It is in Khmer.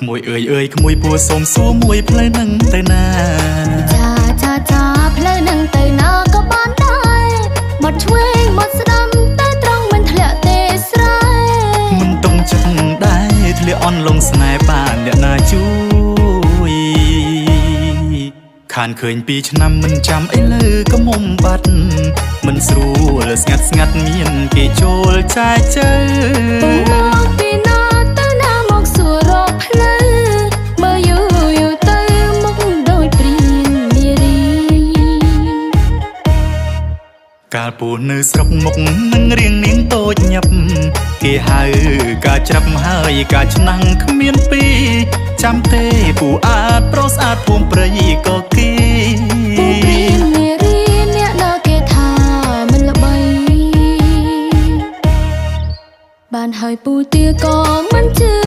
ក្មួយអើយក្មួយពួរសូមសួរមួយផ្លូវនឹងទៅណាចាផ្លូវនឹងទៅណាក៏បានដែរមកឆ្វេងមកស្ដាំតែត្រង់មិនធ្លាក់ទេស្រែមិនតុងចិត្តដែរធ្លាក់អន់លងស្នេហ៍បានអ្នកណាជួយខានឃើញ2ឆ្នាំមិនចាំអីលើក៏មុំបាត់មិនស្រួលស្ងាត់មានគេចូលចាយជើមកពីណាទៅណាមកសួររកផ្លូវមើលយូរទៅមុខដូចព្រាននារីកាលពូនៅស្រុកមុខនឹងរៀងនាងតូចញាប់គេហៅការច្រាប់ហើយការឆ្នាំងគ្មានពីរចាំទេពូអាចប្រុសស្អាតភូមិព្រៃក៏គេពូព្រាននារីអ្នកណាគេថាមិនល្បីបានហើយពូទាក៏មិន